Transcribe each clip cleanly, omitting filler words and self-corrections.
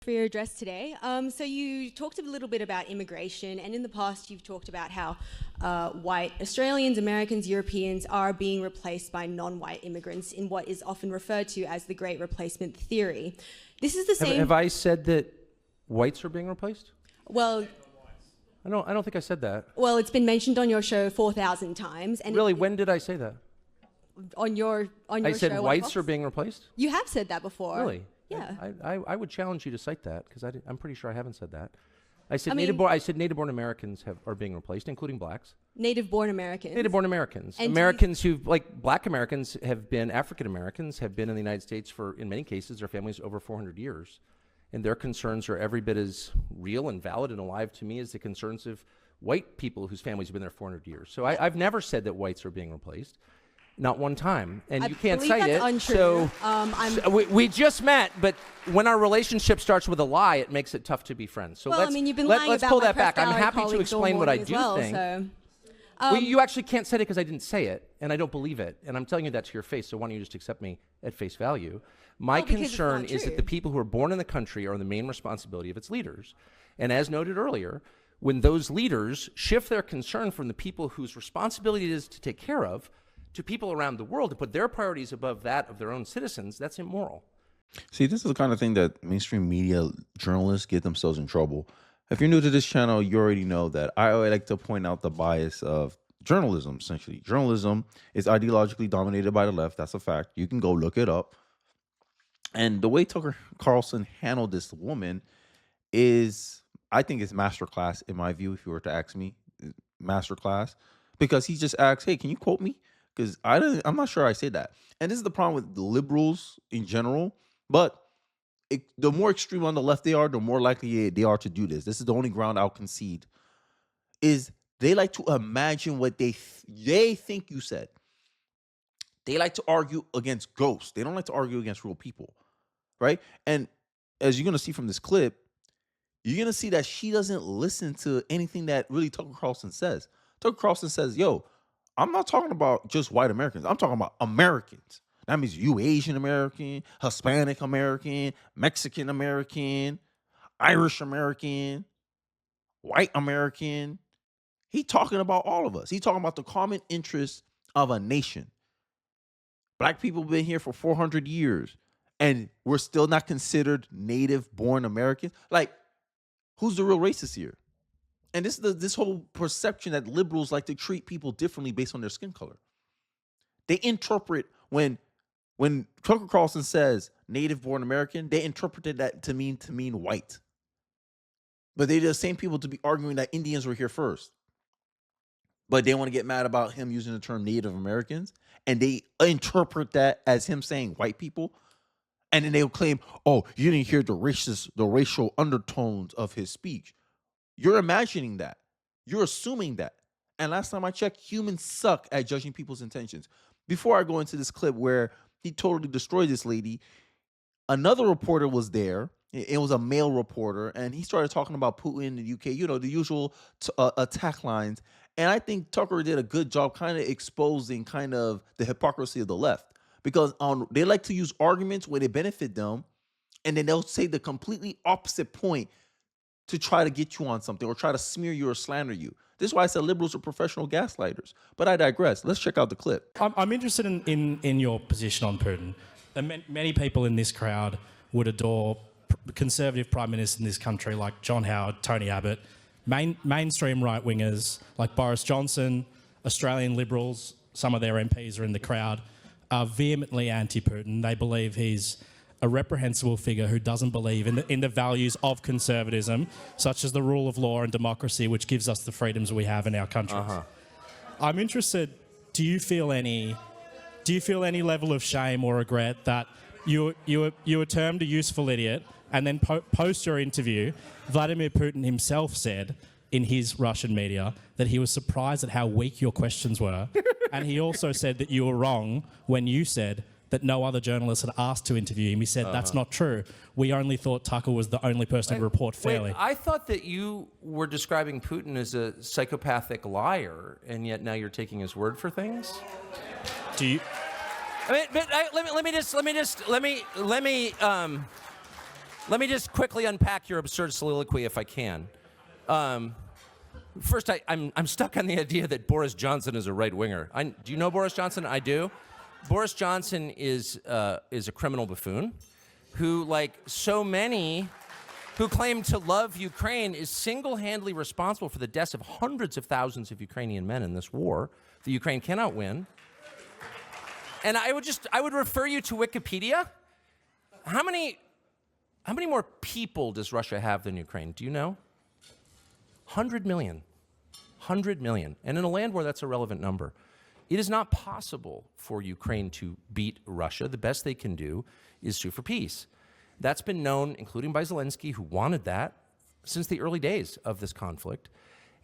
For your address today. So you talked a little bit about immigration, and in the past you've talked about how white Australians, Americans, Europeans are being replaced by non-white immigrants in what is often referred to as the Great Replacement Theory. This is the same... Have I said that whites are being replaced? Well... I don't think I said that. Well, it's been mentioned on your show 4,000 times. And really, when did I say that? On your show. I said whites are being replaced? You have said that before. Really? Yeah. I would challenge you to cite that, because I'm pretty sure I haven't said that. I said native-born Americans are being replaced, including blacks. Native-born Americans. Native-born Americans. And Americans black Americans have been, African Americans have been in the United States for, in many cases, their families over 400 years. And their concerns are every bit as real and valid and alive to me as the concerns of white people whose families have been there 400 years. So I've never said that whites are being replaced. Not one time, and you can't cite it. Untrue. So we just met, but when our relationship starts with a lie, it makes it tough to be friends. So well, you've been lying let's about pull my that back. I'm press happy to colleagues explain all what I morning do as well, think. so, well, you actually can't say it because I didn't say it, and I don't believe it, and I'm telling you that to your face. So why don't you just accept me at face value? My concern is that the people who are born in the country are the main responsibility of its leaders, and as noted earlier, when those leaders shift their concern from the people whose responsibility it is to take care of to people around the world to put their priorities above that of their own citizens, that's immoral. See, this is the kind of thing that mainstream media journalists get themselves in trouble. If you're new to this channel, you already know that I always like to point out the bias of journalism, essentially. Journalism is ideologically dominated by the left. That's a fact. You can go look it up. And the way Tucker Carlson handled this woman is, I think it's masterclass in my view, if you were to ask me, masterclass. Because he just asks, hey, can you quote me? Because I'm not sure I said that. And this is the problem with the liberals in general. But the more extreme on the left they are, the more likely they are to do this. This is the only ground I'll concede. Is they like to imagine what they think you said. They like to argue against ghosts. They don't like to argue against real people. Right? And as you're going to see from this clip, you're going to see that she doesn't listen to anything that really Tucker Carlson says. Tucker Carlson says, yo, I'm not talking about just white Americans. I'm talking about Americans. That means you Asian American, Hispanic American, Mexican American, Irish American, white American. He's talking about all of us. He's talking about the common interests of a nation. Black people have been here for 400 years, and we're still not considered native-born Americans. Like, who's the real racist here? And this whole perception that liberals like to treat people differently based on their skin color. They interpret when Tucker Carlson says native-born American, they interpreted that to mean white. But they're the same people to be arguing that Indians were here first. But they want to get mad about him using the term Native Americans, and they interpret that as him saying white people. And then they'll claim, oh, you didn't hear the racial undertones of his speech. You're imagining that. You're assuming that. And last time I checked, humans suck at judging people's intentions. Before I go into this clip where he totally destroyed this lady, another reporter was there. It was a male reporter, and he started talking about Putin in the UK, you know, the usual attack lines. And I think Tucker did a good job kind of exposing kind of the hypocrisy of the left. Because they like to use arguments where they benefit them, and then they'll say the completely opposite point to try to get you on something or try to smear you or slander you. This is why I said liberals are professional gaslighters. But I digress. Let's check out the clip. I'm interested in your position on Putin. Many people in this crowd would adore conservative prime ministers in this country like John Howard, Tony Abbott, mainstream right-wingers like Boris Johnson, Australian liberals, some of their MPs are in the crowd, are vehemently anti-Putin. They believe he's a reprehensible figure who doesn't believe in the values of conservatism, such as the rule of law and democracy, which gives us the freedoms we have in our country. I'm interested, do you feel any level of shame or regret that you were termed a useful idiot, and then post your interview, Vladimir Putin himself said in his Russian media that he was surprised at how weak your questions were, and he also said that you were wrong when you said that no other journalist had asked to interview him. He said, that's not true. We only thought Tucker was the only person to report fairly. Wait, I thought that you were describing Putin as a psychopathic liar, and yet now you're taking his word for things? Do you? I mean, but let me Let me just quickly unpack your absurd soliloquy if I can. First, I'm stuck on the idea that Boris Johnson is a right-winger. Do you know Boris Johnson? I do. Boris Johnson is a criminal buffoon who, like so many who claim to love Ukraine, is single-handedly responsible for the deaths of hundreds of thousands of Ukrainian men in this war that Ukraine cannot win. And I would refer you to Wikipedia. How many more people does Russia have than Ukraine? Do you know? 100 million. 100 million. And in a land where that's a relevant number, it is not possible for Ukraine to beat Russia. The best they can do is sue for peace. That's been known, including by Zelensky, who wanted that since the early days of this conflict.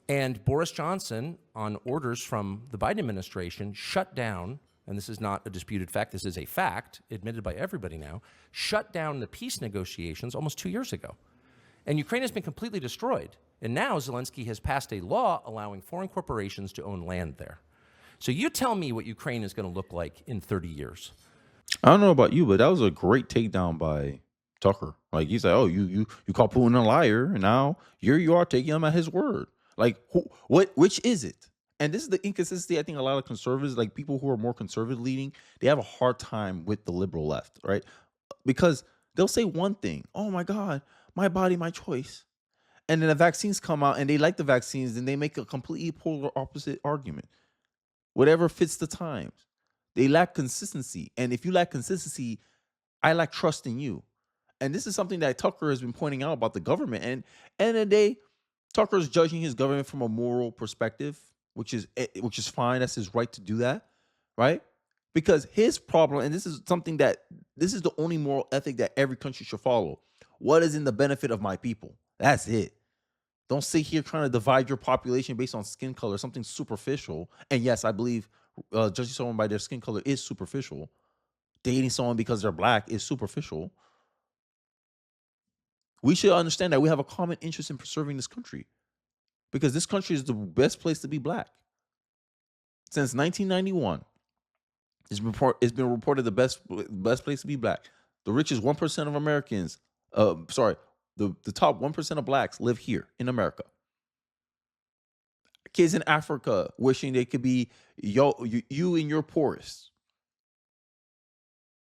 And Boris Johnson, on orders from the Biden administration, shut down, and this is not a disputed fact, this is a fact, admitted by everybody now, shut down the peace negotiations almost 2 years ago. And Ukraine has been completely destroyed. And now Zelensky has passed a law allowing foreign corporations to own land there. So you tell me what Ukraine is going to look like in 30 years. I don't know about you, but that was a great takedown by Tucker. Like, he's like, oh, you call Putin a liar, and now you are taking him at his word. Like, which is it? And this is the inconsistency. I think a lot of conservatives, like people who are more conservative leaning, they have a hard time with the liberal left, right? Because they'll say one thing, oh my God, my body, my choice. And then the vaccines come out and they like the vaccines, and they make a completely polar opposite argument. Whatever fits the times. They lack consistency. And if you lack consistency, I lack trust in you. And this is something that Tucker has been pointing out about the government. And at the end of the day, Tucker is judging his government from a moral perspective, which is fine. That's his right to do that, right? Because his problem, and this is the only moral ethic that every country should follow. What is in the benefit of my people? That's it. Don't sit here trying to divide your population based on skin color, something superficial. And yes, I believe judging someone by their skin color is superficial. Dating someone because they're black is superficial. We should understand that we have a common interest in preserving this country, because this country is the best place to be black. Since 1991, it's been reported the best place to be black. The richest 1% of Americans, the top 1% of blacks live here in America. Kids in Africa wishing they could be you in your poorest.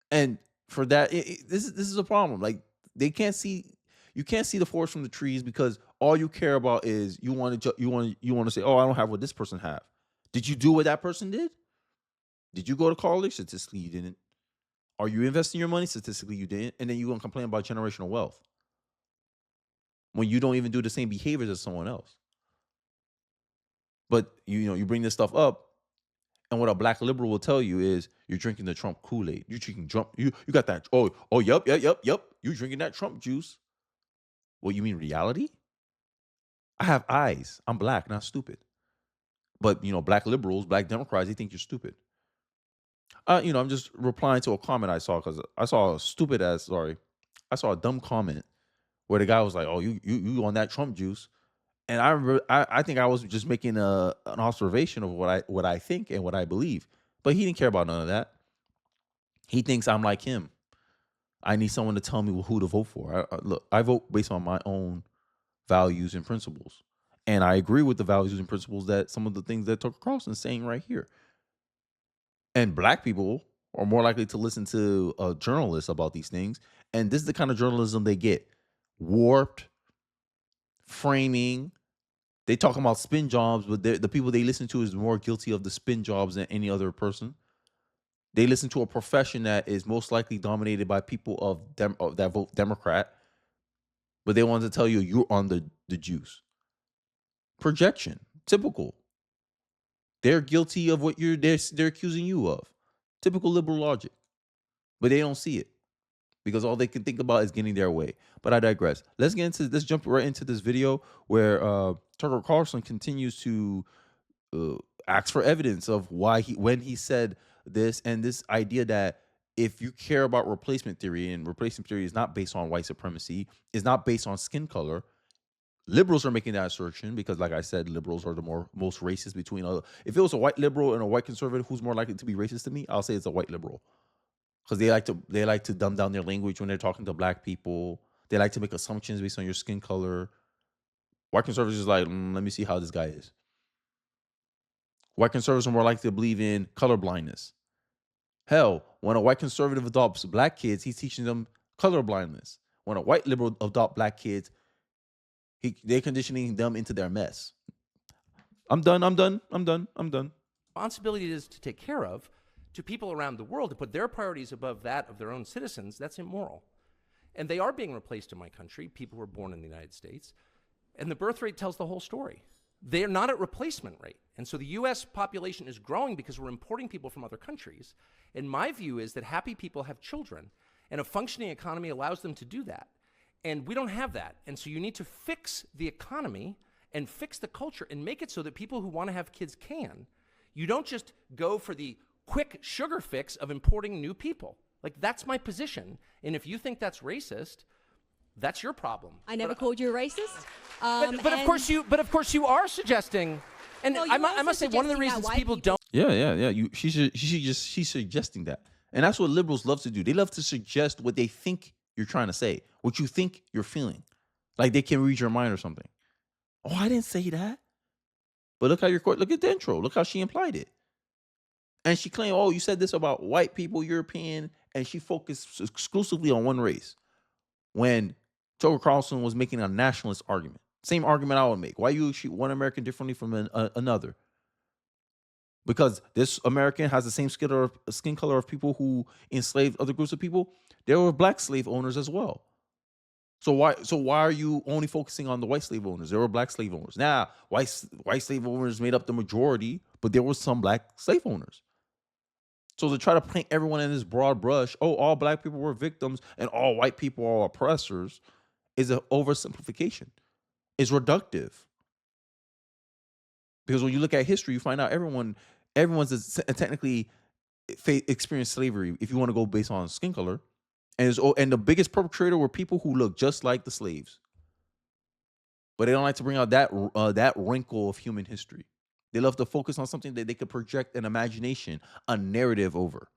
And for that, this is a problem. Like, you can't see the forest from the trees, because all you care about is you want to say, oh, I don't have what this person have. Did you do what that person did? Did you go to college? Statistically, you didn't. Are you investing your money? Statistically, you didn't. And then you're going to complain about generational wealth when you don't even do the same behaviors as someone else. But you bring this stuff up, and what a black liberal will tell you is you're drinking the Trump Kool-Aid. You're drinking Trump. You got that. Yep. You drinking that Trump juice. What, you mean reality? I have eyes. I'm black, not stupid. But black liberals, black Democrats, they think you're stupid. I'm just replying to a comment I saw, because I saw a dumb comment where the guy was like, "Oh, you on that Trump juice?" And I think I was just making an observation of what I think and what I believe, but he didn't care about none of that. He thinks I'm like him. I need someone to tell me who to vote for. Look, I vote based on my own values and principles, and I agree with the values and principles that some of the things that Tucker Carlson is saying right here. And black people are more likely to listen to a journalist about these things. And this is the kind of journalism they get. Warped, framing. They talk about spin jobs, but the people they listen to is more guilty of the spin jobs than any other person. They listen to a profession that is most likely dominated by people that vote Democrat, but they want to tell you're on the juice. Projection, typical. They're guilty of what they're accusing you of. Typical liberal logic. But they don't see it, because all they can think about is getting their way. But I digress. Let's jump right into this video where Tucker Carlson continues to ask for evidence of when he said this, and this idea that if you care about replacement theory, and replacement theory is not based on white supremacy, is not based on skin color. Liberals are making that assertion because, like I said, liberals are the most racist between other. If it was a white liberal and a white conservative, who's more likely to be racist to me? I'll say it's a white liberal, because they like to dumb down their language when they're talking to black people. They like to make assumptions based on your skin color. White conservatives is like, let me see how this guy is. White conservatives are more likely to believe in color blindness. Hell, when a white conservative adopts black kids, he's teaching them color blindness. When a white liberal adopt black kids, they're conditioning them into their mess. I'm done. Responsibility is to take care of to people around the world, to put their priorities above that of their own citizens. That's immoral. And they are being replaced in my country, people who are born in the United States. And the birth rate tells the whole story. They are not at replacement rate. And so the US population is growing because we're importing people from other countries. And my view is that happy people have children, and a functioning economy allows them to do that. And we don't have that. And so you need to fix the economy and fix the culture and make it so that people who want to have kids can. You don't just go for the quick sugar fix of importing new people. Like, that's my position. And if you think that's racist, that's your problem. I never called you a racist. But of course you are suggesting, and Well, I must say one of the reasons people don't. Yeah. She's suggesting that, and that's what liberals love to do. They love to suggest what they think you're trying to say, what you think you're feeling, like they can read your mind or something. Oh, I didn't say that. But look look at the intro. Look how she implied it. And she claimed, oh, you said this about white people, European, and she focused exclusively on one race. When Tucker Carlson was making a nationalist argument. Same argument I would make. Why you treat one American differently from another? Because this American has the same skin color of people who enslaved other groups of people. There were black slave owners as well. So why are you only focusing on the white slave owners? There were black slave owners. Now, white slave owners made up the majority, but there were some black slave owners. So to try to paint everyone in this broad brush, oh, all black people were victims and all white people are oppressors, is an oversimplification. It's reductive. Because when you look at history, you find out everyone's technically experienced slavery if you want to go based on skin color. And the biggest perpetrator were people who look just like the slaves. But they don't like to bring out that wrinkle of human history. They love to focus on something that they could project an imagination, a narrative over.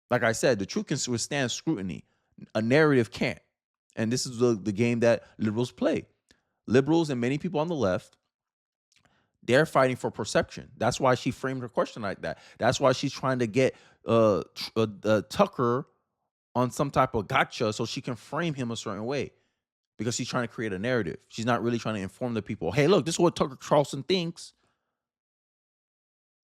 Like I said, the truth can withstand scrutiny. A narrative can't. And this is the game that liberals play. Liberals and many people on the left, they're fighting for perception. That's why she framed her question like that. That's why she's trying to get Tucker on some type of gotcha so she can frame him a certain way. Because she's trying to create a narrative. She's not really trying to inform the people. Hey, look, this is what Tucker Carlson thinks.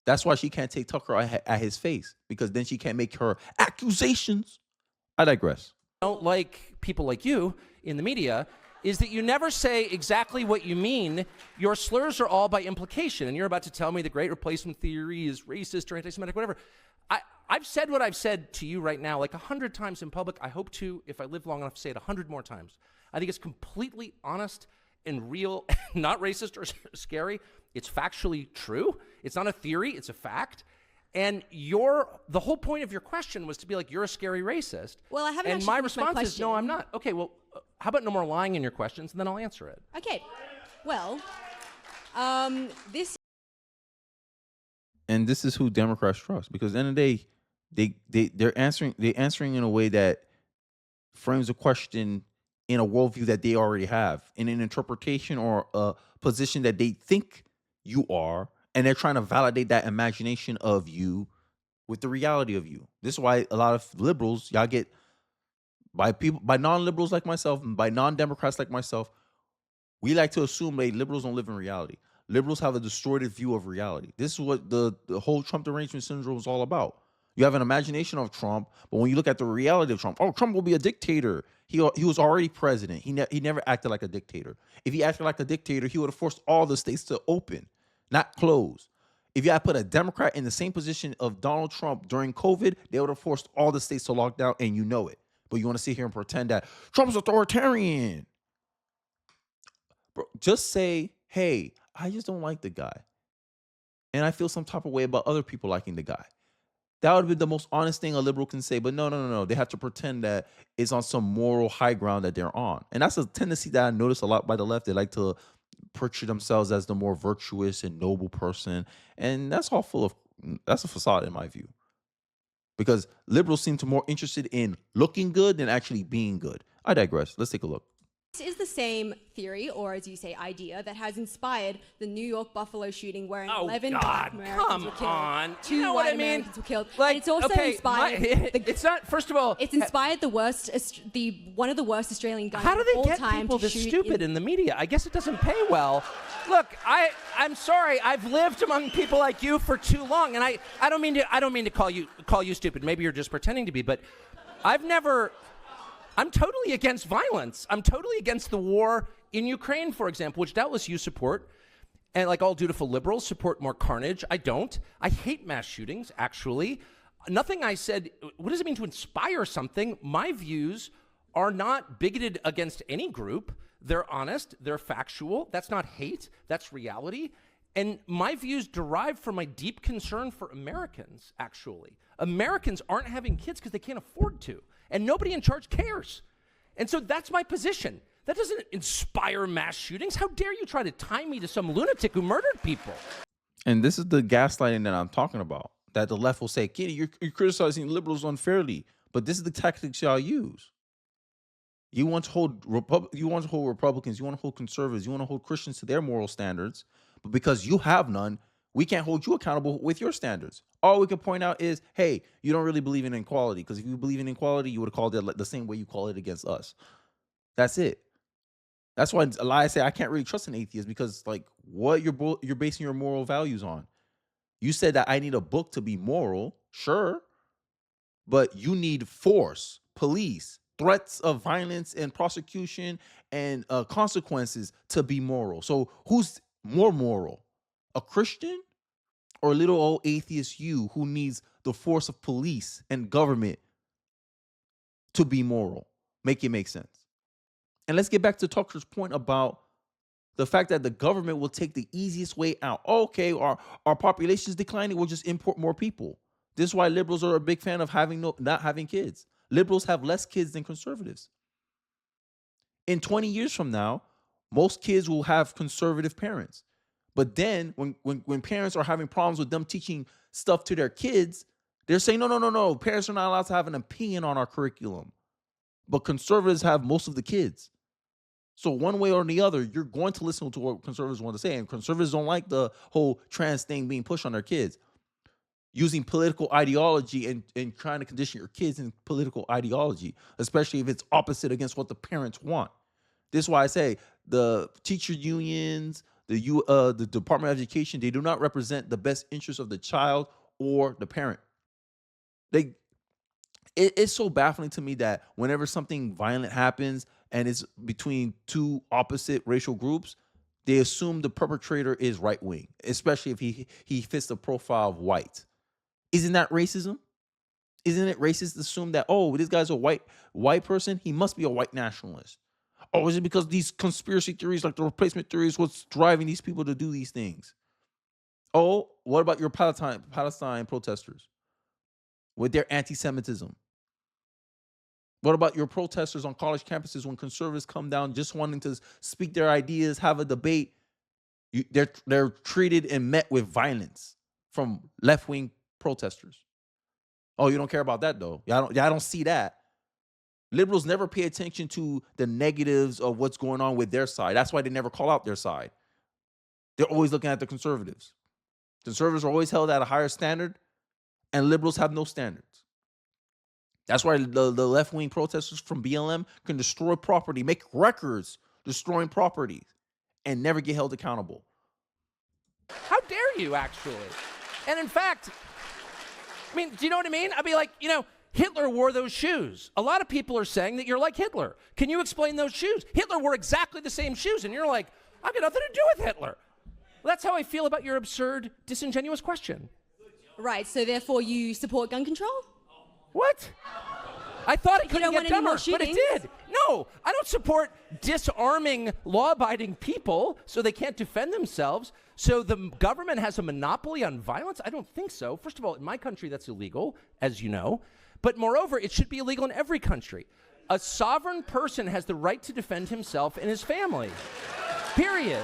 That's why she can't take Tucker at his face, because then she can't make her accusations. I digress. Don't like people like you in the media is that you never say exactly what you mean. Your slurs are all by implication, and you're about to tell me the great replacement theory is racist or anti-Semitic, whatever. I've said what I've said to you right now like 100 times in public. I hope to, if I live long enough, say it 100 more times. I think it's completely honest and real, not racist or scary. It's factually true. It's not a theory, it's a fact. And the whole point of your question was to be like, you're a scary racist. Well, I haven't And actually my finished my response is, question. no, I'm not. Okay, well, how about no more lying in your questions, and then I'll answer it. Okay. Well, this. And this is who Democrats trust, because at the end of the day, they're answering in a way that frames a question in a worldview that they already have, in an interpretation or a position that they think you are, and they're trying to validate that imagination of you with the reality of you. This is why a lot of liberals, y'all get by non-liberals like myself, and by non-Democrats like myself, we like to assume that liberals don't live in reality. Liberals have a distorted view of reality. This is what the whole Trump derangement syndrome is all about. You have an imagination of Trump, but when you look at the reality of Trump, oh, Trump will be a dictator. He was already president. He never acted like a dictator. If he acted like a dictator, he would have forced all the states to open, not close. If you had put a Democrat in the same position of Donald Trump during COVID, they would have forced all the states to lock down, and you know it. But you want to sit here and pretend that Trump's authoritarian. Bro, just say, hey, I just don't like the guy. And I feel some type of way about other people liking the guy. That would be the most honest thing a liberal can say. But no. They have to pretend that it's on some moral high ground that they're on. And that's a tendency that I notice a lot by the left. They like to portray themselves as the more virtuous and noble person. And that's that's a facade in my view. Because liberals seem to more interested in looking good than actually being good. I digress. Let's take a look. This is the same theory, or as you say, idea, that has inspired the New York Buffalo shooting where 11 black Americans were killed. Two white Americans were killed. Like, and it's also inspired... it's not, first of all... It's inspired one of the worst Australian guns How do of they all get time people to this shoot stupid in the media? I guess it doesn't pay well. Look, I'm sorry. I've lived among people like you for too long, and I don't mean to call you stupid. Maybe you're just pretending to be, but I'm totally against violence. I'm totally against the war in Ukraine, for example, which doubtless you support. And like all dutiful liberals, support more carnage. I don't. I hate mass shootings, actually. Nothing I said, what does it mean to inspire something? My views are not bigoted against any group. They're honest. They're factual. That's not hate. That's reality. And my views derive from my deep concern for Americans, actually. Americans aren't having kids because they can't afford to. And nobody in charge cares. And so that's my position. That doesn't inspire mass shootings. How dare you try to tie me to some lunatic who murdered people? And this is the gaslighting that I'm talking about. That the left will say, Kitty, you're criticizing liberals unfairly. But this is the tactics y'all use. You want to hold Republicans, you want to hold conservatives, you want to hold Christians to their moral standards. But because you have none, we can't hold you accountable with your standards. All we can point out is, hey, you don't really believe in equality, because if you believe in equality, you would have called it the same way you call it against us. That's it. That's why I say I can't really trust an atheist, because like what you're basing your moral values on. You said that I need a book to be moral, sure, but you need force, police, threats of violence and prosecution and consequences to be moral. So who's more moral, a Christian or little old atheist you who needs the force of police and government to be moral? Make it make sense. And let's get back to Tucker's point about the fact that the government will take the easiest way out. Okay, our population is declining, we'll just import more people. This is why liberals are a big fan of not having kids. Liberals have less kids than conservatives. In 20 years from now, most kids will have conservative parents. But then when parents are having problems with them teaching stuff to their kids, they're saying, no. Parents are not allowed to have an opinion on our curriculum. But conservatives have most of the kids. So one way or the other, you're going to listen to what conservatives want to say. And conservatives don't like the whole trans thing being pushed on their kids. Using political ideology and trying to condition your kids in political ideology, especially if it's opposite against what the parents want. This is why I say the teacher unions, the Department of Education, they do not represent the best interest of the child or the parent. It's so baffling to me that whenever something violent happens and it's between two opposite racial groups, they assume the perpetrator is right wing, especially if he fits the profile of white. Isn't that racism? Isn't it racist to assume that, oh, this guy's a white person, he must be a white nationalist? Or is it because these conspiracy theories, like the replacement theories, what's driving these people to do these things? Oh, what about your Palestine protesters with their anti-Semitism? What about your protesters on college campuses when conservatives come down just wanting to speak their ideas, have a debate? They're treated and met with violence from left-wing protesters. Oh, you don't care about that though. I don't see that. Liberals never pay attention to the negatives of what's going on with their side. That's why they never call out their side. They're always looking at the conservatives. Conservatives are always held at a higher standard, and liberals have no standards. That's why the left-wing protesters from BLM can destroy property, make records destroying property, and never get held accountable. How dare you, actually? And in fact, I mean, do you know what I mean? I'd be like, Hitler wore those shoes. A lot of people are saying that you're like Hitler. Can you explain those shoes? Hitler wore exactly the same shoes, and you're like, I've got nothing to do with Hitler. Well, that's how I feel about your absurd, disingenuous question. Right, so therefore you support gun control? What? I thought it couldn't get dumber, but it did. No, I don't support disarming law-abiding people so they can't defend themselves. So the government has a monopoly on violence? I don't think so. First of all, in my country, that's illegal, as you know. But moreover, it should be illegal in every country. A sovereign person has the right to defend himself and his family. Period.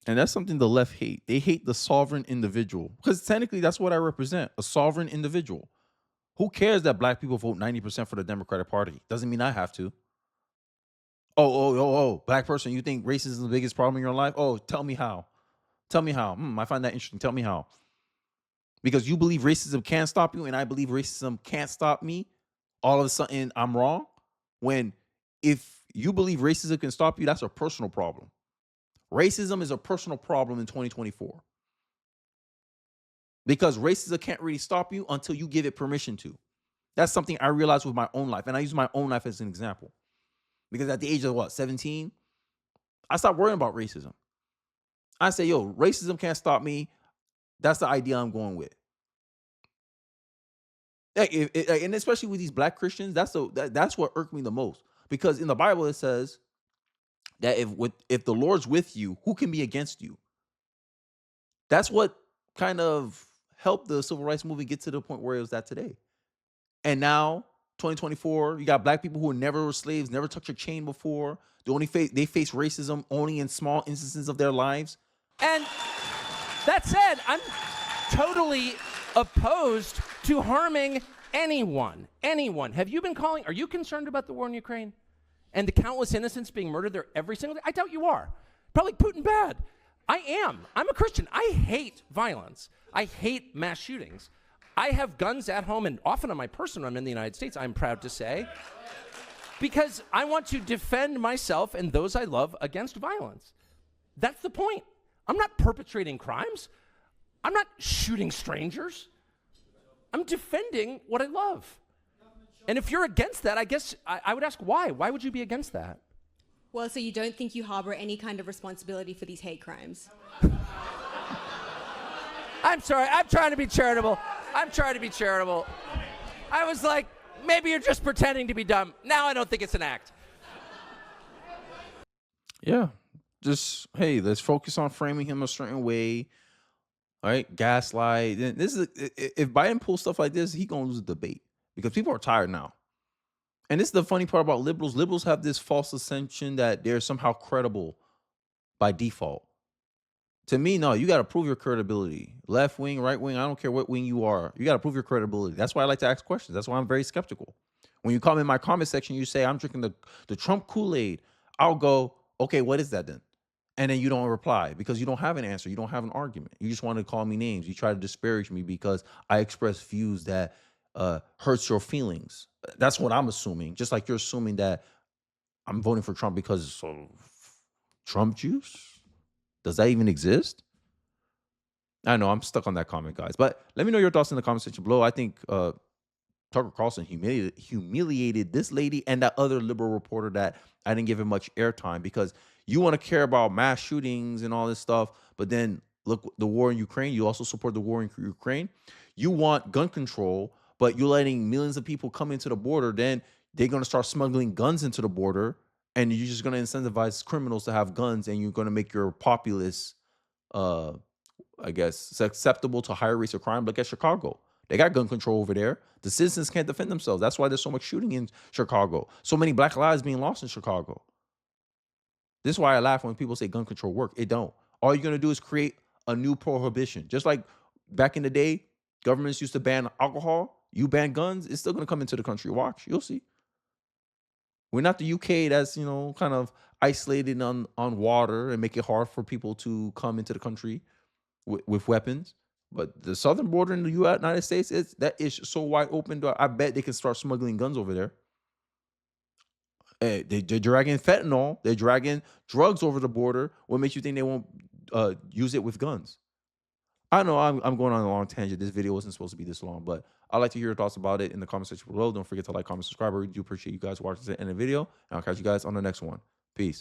And that's something the left hate. They hate the sovereign individual, because technically that's what I represent, a sovereign individual. Who cares that black people vote 90% for the Democratic Party? Doesn't mean I have to. Black person, you think racism is the biggest problem in your life? Oh, tell me how. Tell me how. I find that interesting. Tell me how. Because you believe racism can stop you, and I believe racism can't stop me. All of a sudden, I'm wrong. When if you believe racism can stop you, that's a personal problem. Racism is a personal problem in 2024. Because racism can't really stop you until you give it permission to. That's something I realized with my own life. And I use my own life as an example. Because at the age of 17, I stopped worrying about racism. I say, yo, racism can't stop me. That's the idea I'm going with. And especially with these black Christians, that's what irked me the most. Because in the Bible it says that if the Lord's with you, who can be against you? That's what kind of helped the civil rights movement get to the point where it was at today. And now, 2024, you got black people who never were slaves, never touched a chain before. They face racism only in small instances of their lives. And that said, I'm totally opposed to harming anyone. Anyone. Have you been calling? Are you concerned about the war in Ukraine and the countless innocents being murdered there every single day? I doubt you are. Probably Putin bad. I am. I'm a Christian. I hate violence. I hate mass shootings. I have guns at home, and often on my person when I'm in the United States, I'm proud to say, because I want to defend myself and those I love against violence. That's the point. I'm not perpetrating crimes. I'm not shooting strangers. I'm defending what I love. And if you're against that, I guess I would ask why. Why would you be against that? Well, so you don't think you harbor any kind of responsibility for these hate crimes? I'm sorry. I'm trying to be charitable. I was like, maybe you're just pretending to be dumb. Now I don't think it's an act. Yeah. Just, hey, let's focus on framing him a certain way. All right. Gaslight. If Biden pulls stuff like this, he going to lose the debate because people are tired now. And this is the funny part about liberals. Liberals have this false assumption that they're somehow credible by default. To me, no, you got to prove your credibility. Left wing, right wing, I don't care what wing you are. You got to prove your credibility. That's why I like to ask questions. That's why I'm very skeptical. When you come in my comment section, you say, I'm drinking the Trump Kool-Aid. I'll go, okay, what is that then? And then you don't reply because you don't have an answer. You don't have an argument. You just want to call me names. You try to disparage me because I express views that hurts your feelings. That's what I'm assuming. Just like you're assuming that I'm voting for Trump because of Trump juice. Does that even exist? I know I'm stuck on that comment, guys. But let me know your thoughts in the comment section below. I think Tucker Carlson humiliated this lady and that other liberal reporter that I didn't give him much airtime because you want to care about mass shootings and all this stuff. But then look, the war in Ukraine, you also support the war in Ukraine. You want gun control, but you're letting millions of people come into the border. Then they're going to start smuggling guns into the border. And you're just going to incentivize criminals to have guns, and you're going to make your populace, I guess, acceptable to higher rates of crime. Look at Chicago. They got gun control over there. The citizens can't defend themselves. That's why there's so much shooting in Chicago. So many black lives being lost in Chicago. This is why I laugh when people say gun control work. It don't. All you're going to do is create a new prohibition. Just like back in the day, governments used to ban alcohol. You ban guns, it's still going to come into the country. Watch. You'll see. We're not the UK that's, kind of isolated on water and make it hard for people to come into the country with weapons. But the southern border in the United States, that is so wide open. I bet they can start smuggling guns over there. They're dragging fentanyl. They're dragging drugs over the border. What makes you think they won't use it with guns? I know I'm going on a long tangent. This video wasn't supposed to be this long, but I'd like to hear your thoughts about it in the comment section below. Don't forget to like, comment, subscribe. I really do appreciate you guys watching to the end of the video. And I'll catch you guys on the next one. Peace.